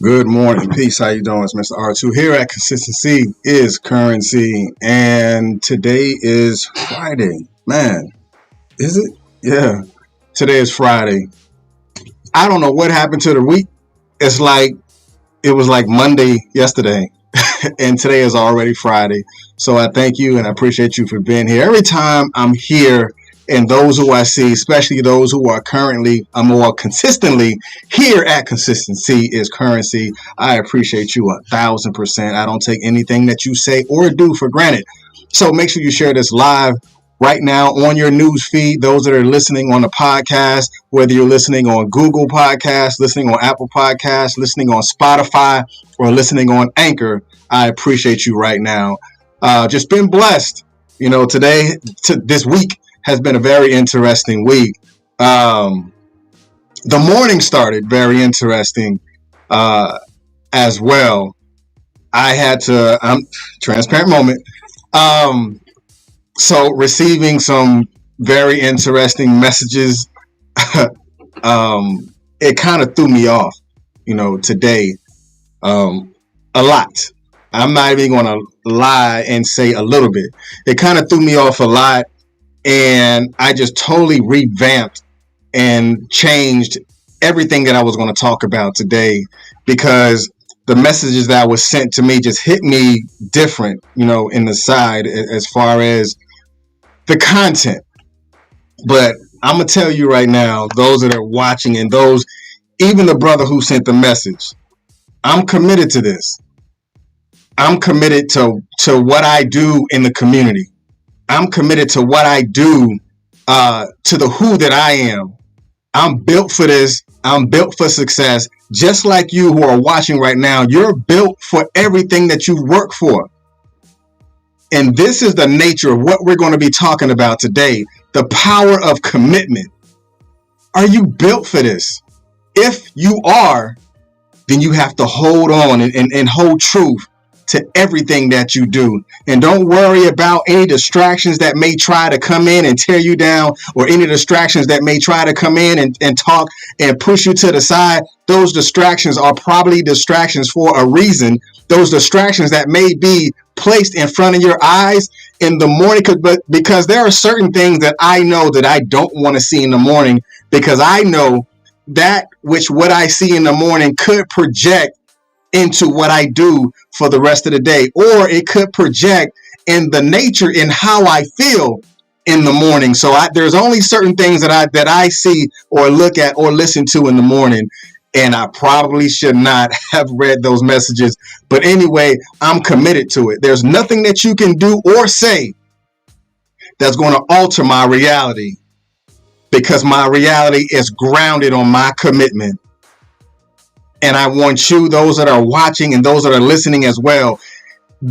Good morning, peace. How you doing? It's Mr. R2 here at Consistency is Currency, and today is Friday. Man, is it? Yeah, today is Friday. I don't know what happened to the week. It's like it was like Monday yesterday, and today is already Friday. So I thank you and I appreciate you for being here. Every time I'm here, and those who I see, especially those who are currently more consistently here at Consistency is Currency, I appreciate you 1,000%. I don't take anything that you say or do for granted. So make sure you share this live right now on your news feed. Those that are listening on the podcast, whether you're listening on Google Podcasts, listening on Apple Podcasts, listening on Spotify, or listening on Anchor, I appreciate you right now. Just been blessed. This week has been a very interesting week. The morning started very interesting as well. I had to, transparent moment. So receiving some very interesting messages, it kind of threw me off, today, a lot. I'm not even going to lie and say a little bit. It kind of threw me off a lot, and I just totally revamped and changed everything that I was going to talk about today because the messages that was sent to me just hit me different, in the side as far as the content. But I'm going to tell you right now, those that are watching and those, even the brother who sent the message, I'm committed to this. I'm committed to what I do in the community. I'm committed to what I do, to the who that I am. I'm built for this. I'm built for success. Just like you who are watching right now, you're built for everything that you work for. And this is the nature of what we're going to be talking about today. The power of commitment. Are you built for this? If you are, then you have to hold on and hold truth to everything that you do. And don't worry about any distractions that may try to come in and tear you down, or any distractions that may try to come in and talk and push you to the side. Those distractions are probably distractions for a reason. Those distractions that may be placed in front of your eyes in the morning, because there are certain things that I know that I don't want to see in the morning, because I know that what I see in the morning could project into what I do for the rest of the day, or it could project in the nature in how I feel in the morning. So there's only certain things that I see or look at or listen to in the morning, and I probably should not have read those messages. But anyway, I'm committed to it. There's nothing that you can do or say that's going to alter my reality, because my reality is grounded on my commitment. And I want you, those that are watching and those that are listening as well,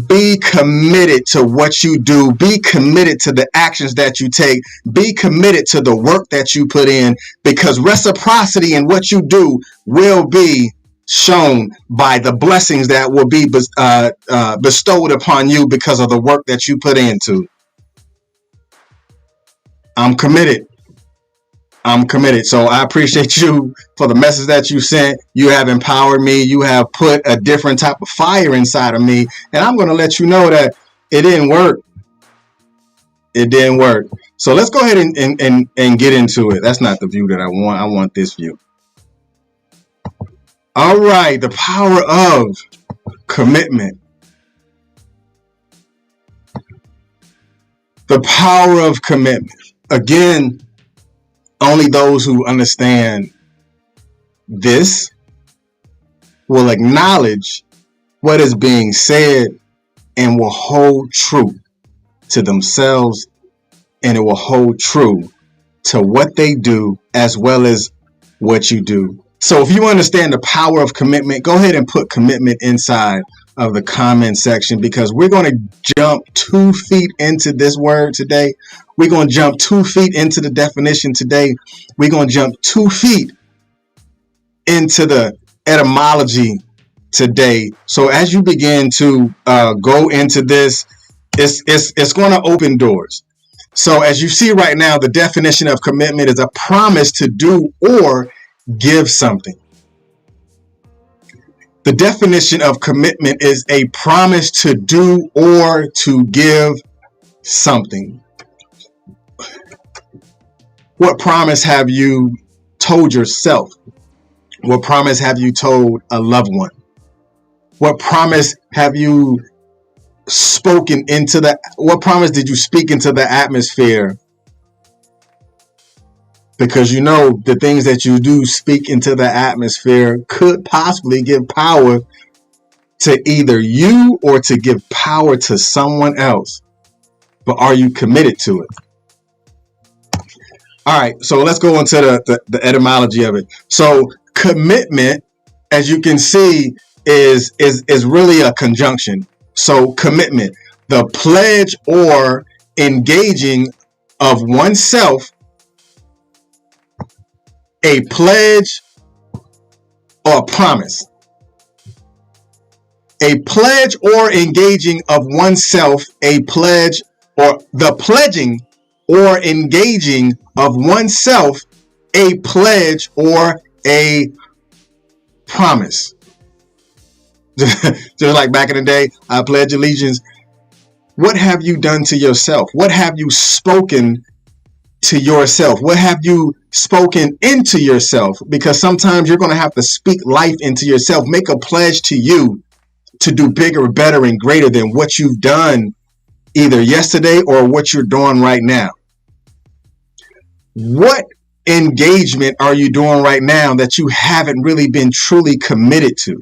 be committed to what you do. Be committed to the actions that you take. Be committed to the work that you put in, because reciprocity in what you do will be shown by the blessings that will be bestowed upon you because of the work that you put into. I'm committed. So I appreciate you for the message that you sent. You have empowered me. You have put a different type of fire inside of me. And I'm going to let you know that it didn't work. It didn't work. So let's go ahead and get into it. That's not the view that I want. I want this view. All right. The power of commitment. The power of commitment. Again, only those who understand this will acknowledge what is being said and will hold true to themselves, and it will hold true to what they do as well as what you do. So if you understand the power of commitment, go ahead and put commitment inside of the comment section, because we're going to jump 2 feet into this word today. We're going to jump 2 feet into the definition today. We're going to jump 2 feet into the etymology today. So as you begin to go into this, it's going to open doors. So as you see right now, the definition of commitment is a promise to do or give something. The definition of commitment is a promise to do or to give something. What promise have you told yourself? What promise have you told a loved one? What promise have you what promise did you speak into the atmosphere? Because you know the things that you do speak into the atmosphere could possibly give power to either you or to give power to someone else. But are you committed to it? All right, so let's go into the etymology of it. So commitment, as you can see, is really a conjunction. So commitment, the pledge or engaging of oneself, a pledge or a promise. A pledge or engaging of oneself, a pledge or the pledging or engaging of oneself, a pledge or a promise. Just like back in the day, I pledge allegiance. What have you done to yourself? What have you spoken to yourself? What have you spoken into yourself? Because sometimes you're going to have to speak life into yourself. Make a pledge to you to do bigger, better, and greater than what you've done either yesterday or what you're doing right now. What engagement are you doing right now that you haven't really been truly committed to?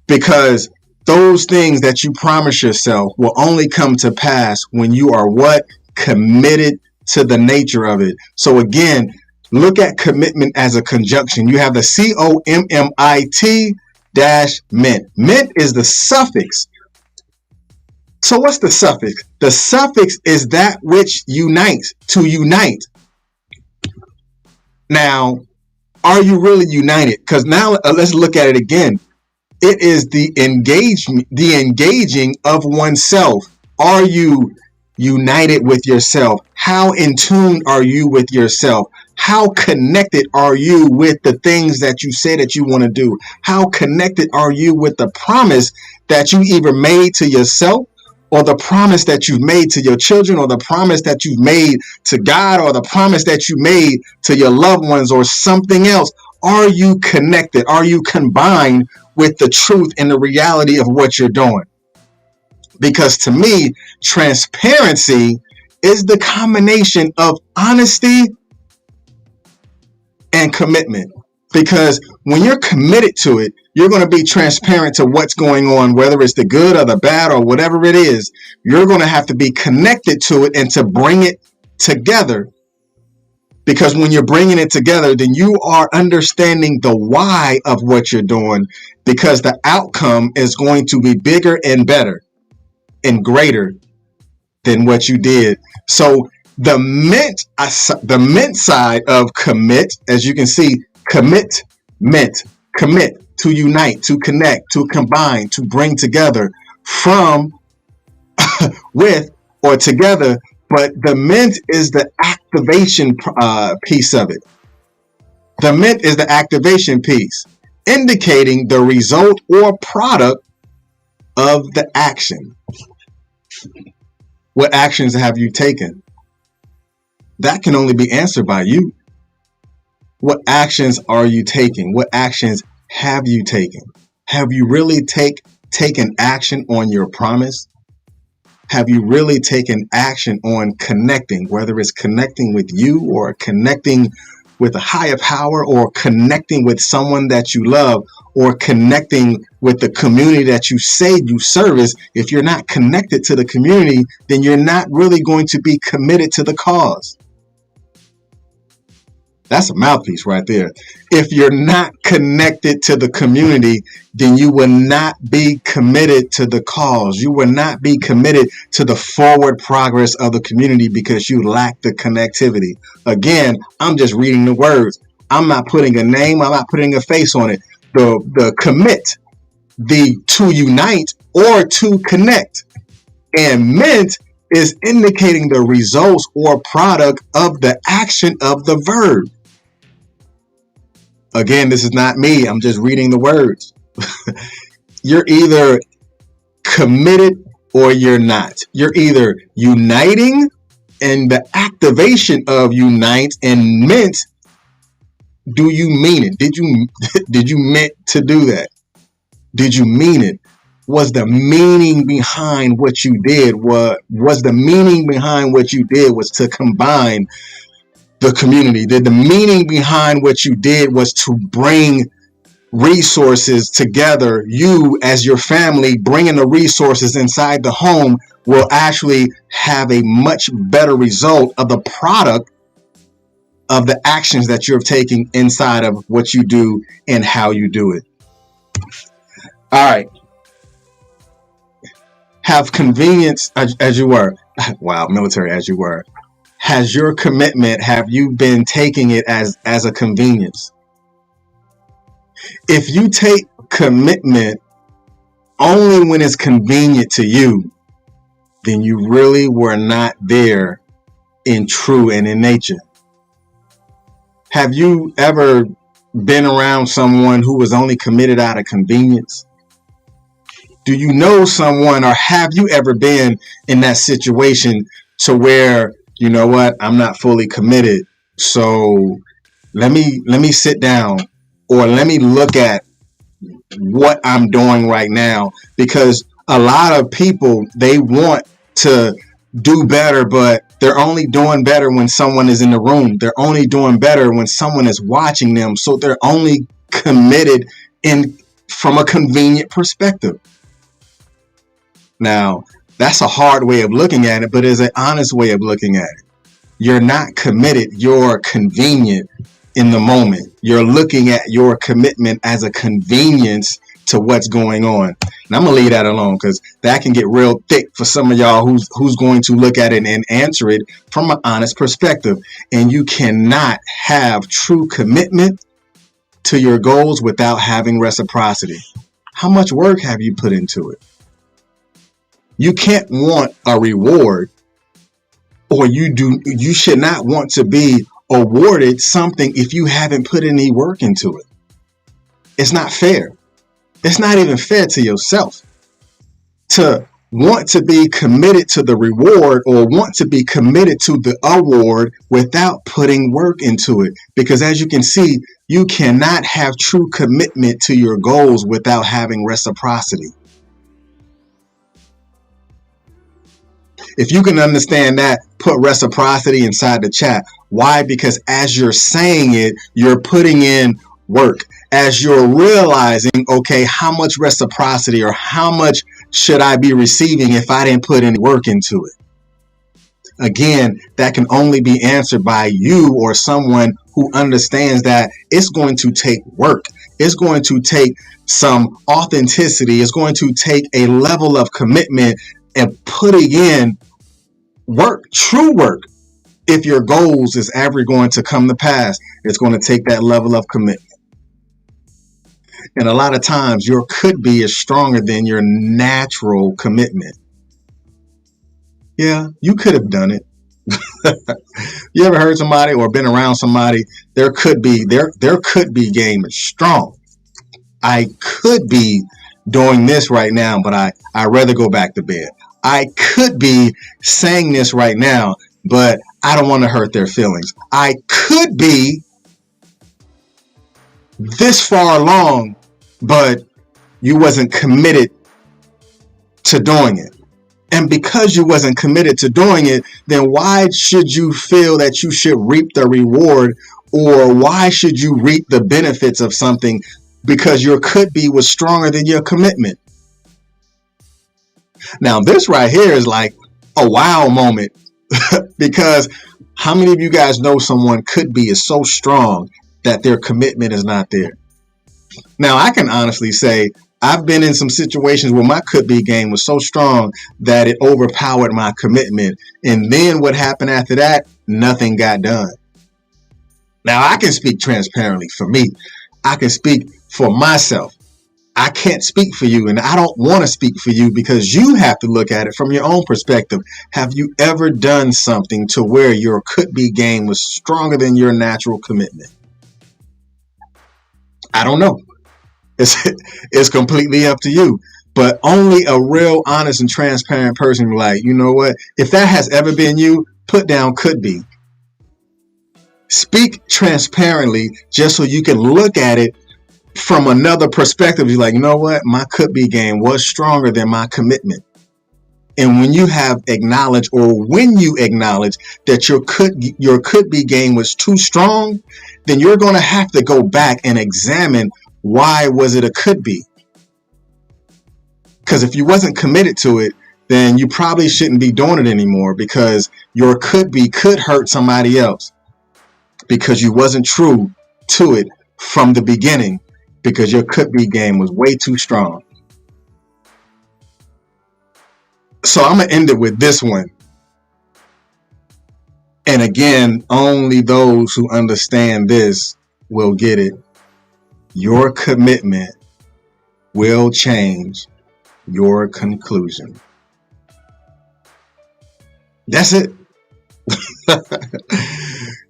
Because those things that you promise yourself will only come to pass when you are what? Committed to the nature of it. So again, look at commitment as a conjunction. You have the COMMIT -ment. Ment is the suffix. So what's the suffix? The suffix is that which unites, to unite. Now, are you really united? Because now let's look at it again. It is the engaging of oneself. Are you united with yourself? How in tune are you with yourself? How connected are you with the things that you say that you want to do? How connected are you with the promise that you either made to yourself, or the promise that you've made to your children, or the promise that you've made to God, or the promise that you made to your loved ones, or something else? Are you connected? Are you combined with the truth and the reality of what you're doing? Because to me, transparency is the combination of honesty and commitment. Because when you're committed to it, you're going to be transparent to what's going on, whether it's the good or the bad or whatever it is. You're going to have to be connected to it and to bring it together. Because when you're bringing it together, then you are understanding the why of what you're doing, because the outcome is going to be bigger and better and greater than what you did. So the ment side of commit, as you can see, commit, to unite, to connect, to combine, to bring together, from, with, or together. But the ment is the activation piece of it. The ment is the activation piece, indicating the result or product of the action. What actions have you taken? That can only be answered by you. What actions are you taking? What actions have you taken? Have you really taken action on your promise? Have you really taken action on connecting, whether it's connecting with you or connecting with a higher power, or connecting with someone that you love, or connecting with the community that you say you service? If you're not connected to the community, then you're not really going to be committed to the cause. That's a mouthpiece right there. If you're not connected to the community, then you will not be committed to the cause. You will not be committed to the forward progress of the community, because you lack the connectivity. Again, I'm just reading the words. I'm not putting a name. I'm not putting a face on it. The commit, the to unite or to connect, and ment is indicating the results or product of the action of the verb. Again, this is not me. I'm just reading the words. You're either committed or you're not. You're either uniting, and the activation of unite and meant. Do you mean it? Did you meant to do that? Did you mean it? Was the meaning behind what you did? Was the meaning behind what you did was to combine the community? Did the meaning behind what you did was to bring resources together? You as your family bringing the resources inside the home will actually have a much better result of the product of the actions that you're taking inside of what you do and how you do it. All right. Have convenience as you were. Wow, military as you were. Has your commitment, have you been taking it as a convenience? If you take commitment only when it's convenient to you, then you really were not there in true and in nature. Have you ever been around someone who was only committed out of convenience? Do you know someone, or have you ever been in that situation to where, you know what, I'm not fully committed, so let me sit down, or let me look at what I'm doing right now? Because a lot of people, they want to do better, but they're only doing better when someone is in the room. They're only doing better when someone is watching them. So they're only committed from a convenient perspective. Now, that's a hard way of looking at it, but it's an honest way of looking at it. You're not committed. You're convenient in the moment. You're looking at your commitment as a convenience to what's going on. And I'm going to leave that alone, because that can get real thick for some of y'all who's going to look at it and answer it from an honest perspective. And you cannot have true commitment to your goals without having reciprocity. How much work have you put into it? You can't want a reward, or you should not want to be awarded something if you haven't put any work into it. It's not fair. It's not even fair to yourself to want to be committed to the reward, or want to be committed to the award without putting work into it. Because as you can see, you cannot have true commitment to your goals without having reciprocity. If you can understand that, put reciprocity inside the chat. Why? Because as you're saying it, you're putting in work. As you're realizing, okay, how much reciprocity, or how much should I be receiving if I didn't put any work into it? Again, that can only be answered by you, or someone who understands that it's going to take work. It's going to take some authenticity. It's going to take a level of commitment and putting in work, true work. If your goals is ever going to come to pass, it's going to take that level of commitment. And a lot of times your could be is stronger than your natural commitment. Yeah, you could have done it. You ever heard somebody or been around somebody? There could be game is strong. I could be doing this right now, but I'd rather go back to bed. I could be saying this right now, but I don't want to hurt their feelings. I could be this far along, but you wasn't committed to doing it. And because you wasn't committed to doing it, then why should you feel that you should reap the reward, or why should you reap the benefits of something because your could be was stronger than your commitment? Now, this right here is like a wow moment because how many of you guys know someone could be is so strong that their commitment is not there? Now, I can honestly say I've been in some situations where my could be game was so strong that it overpowered my commitment. And then what happened after that? Nothing got done. Now, I can speak transparently for me. I can speak for myself. I can't speak for you, and I don't want to speak for you, because you have to look at it from your own perspective. Have you ever done something to where your could be game was stronger than your natural commitment? I don't know. It's it's completely up to you. But only a real honest and transparent person like, you know what? If that has ever been you, put down could be. Speak transparently just so you can look at it from another perspective. You're like, you know what? My could be game was stronger than my commitment. And when you have acknowledged, or when you acknowledge that your could be game was too strong, then you're going to have to go back and examine why was it a could be. Because if you wasn't committed to it, then you probably shouldn't be doing it anymore, because your could be could hurt somebody else because you wasn't true to it from the beginning, because your could be game was way too strong. So I'm going to end it with this one. And again, only those who understand this will get it. Your commitment will change your conclusion. That's it.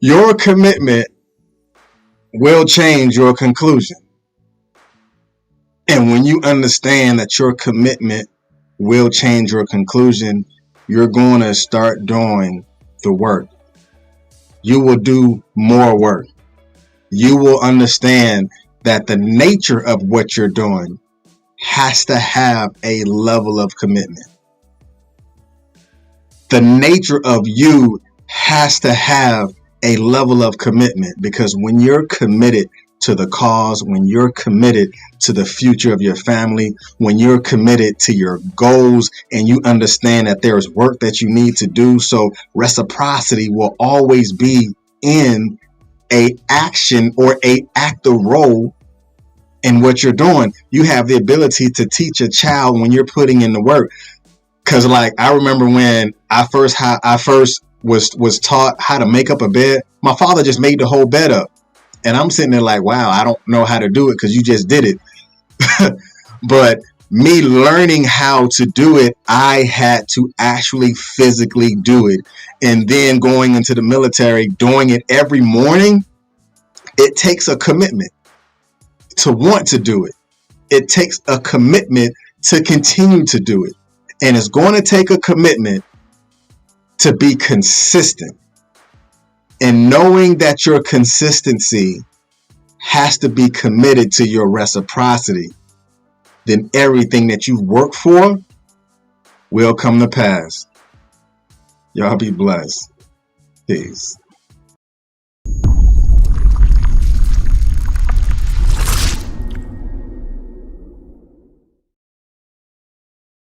Your commitment will change your conclusion. And when you understand that your commitment will change your conclusion, you're going to start doing the work. You will do more work. You will understand that the nature of what you're doing has to have a level of commitment. The nature of you has to have a level of commitment, because when you're committed to the cause, when you're committed to the future of your family, when you're committed to your goals, and you understand that there's work that you need to do, so reciprocity will always be in a action or a active role in what you're doing. You have the ability to teach a child when you're putting in the work. Cause like, I remember when I first was taught how to make up a bed, my father just made the whole bed up. And I'm sitting there like, wow, I don't know how to do it because you just did it. But me learning how to do it, I had to actually physically do it. And then going into the military, doing it every morning, it takes a commitment to want to do it. It takes a commitment to continue to do it. And it's going to take a commitment to be consistent. And knowing that your consistency has to be committed to your reciprocity, then everything that you work for will come to pass. Y'all be blessed. Peace.